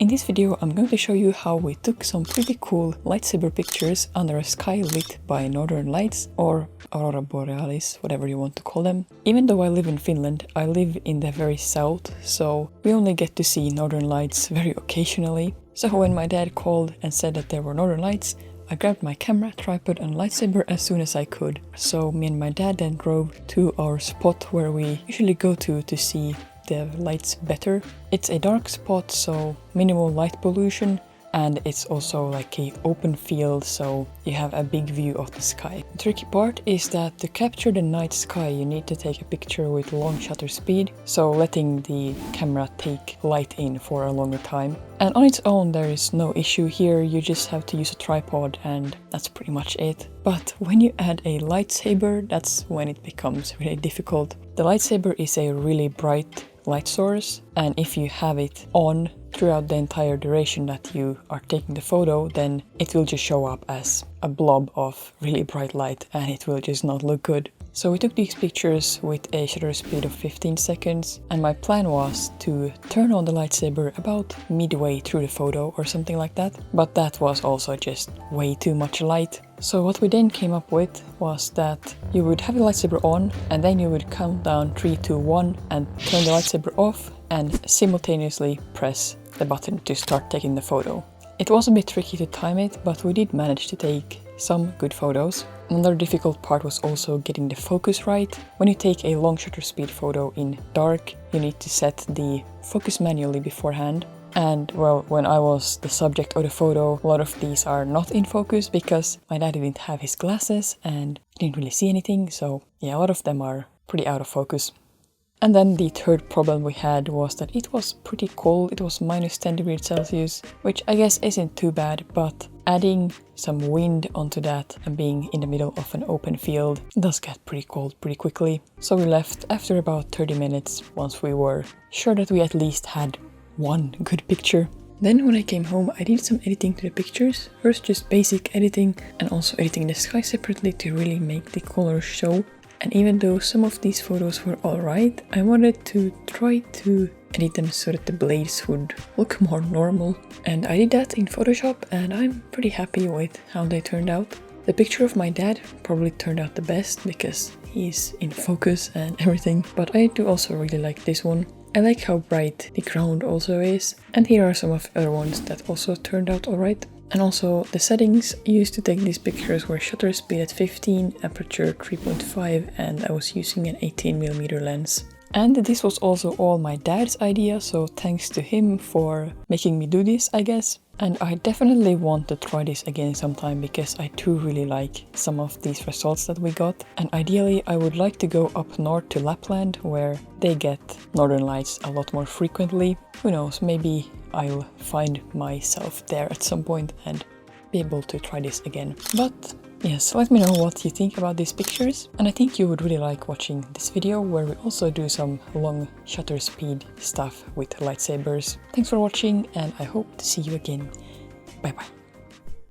In this video I'm going to show you how we took some pretty cool lightsaber pictures under a sky lit by northern lights, or Aurora borealis, whatever you want to call them. Even though I live in Finland, I live in the very south, so we only get to see northern lights very occasionally. So when my dad called and said that there were northern lights, I grabbed my camera, tripod and lightsaber as soon as I could. So me and my dad then drove to our spot where we usually go to see the lights better. It's a dark spot, so minimal light pollution, and it's also like a open field, so you have a big view of the sky. The tricky part is that to capture the night sky you need to take a picture with long shutter speed, so letting the camera take light in for a longer time. And on its own there is no issue here, you just have to use a tripod and that's pretty much it. But when you add a lightsaber, that's when it becomes really difficult. The lightsaber is a really bright light source, and if you have it on throughout the entire duration that you are taking the photo, then it will just show up as a blob of really bright light and it will just not look good. So we took these pictures with a shutter speed of 15 seconds, and my plan was to turn on the lightsaber about midway through the photo or something like that, but that was also just way too much light. So what we then came up with was that you would have the lightsaber on and then you would count down 3, 2, 1 and turn the lightsaber off and simultaneously press the button to start taking the photo. It was a bit tricky to time it, but we did manage to take some good photos. Another difficult part was also getting the focus right. When you take a long shutter speed photo in dark, you need to set the focus manually beforehand. And well, when I was the subject of the photo, a lot of these are not in focus because my dad didn't have his glasses and didn't really see anything, so yeah, a lot of them are pretty out of focus. And then the third problem we had was that it was pretty cold. It was minus 10 degrees Celsius, which I guess isn't too bad, but adding some wind onto that and being in the middle of an open field does get pretty cold pretty quickly. So we left after about 30 minutes once we were sure that we at least had one good picture. Then when I came home I did some editing to the pictures. First just basic editing and also editing the sky separately to really make the colors show. And even though some of these photos were alright, I wanted to try to edit them so that the blades would look more normal. And I did that in Photoshop and I'm pretty happy with how they turned out. The picture of my dad probably turned out the best because he's in focus and everything, but I do also really like this one. I like how bright the ground also is, and here are some of the other ones that also turned out alright. And also the settings used to take these pictures were shutter speed at 15, aperture 3.5, and I was using an 18mm lens. And this was also all my dad's idea, so thanks to him for making me do this, I guess. And I definitely want to try this again sometime because I do really like some of these results that we got. And ideally I would like to go up north to Lapland where they get northern lights a lot more frequently. Who knows, maybe I'll find myself there at some point and be able to try this again. But yes, let me know what you think about these pictures, and I think you would really like watching this video where we also do some long shutter speed stuff with lightsabers. Thanks for watching and I hope to see you again. Bye bye.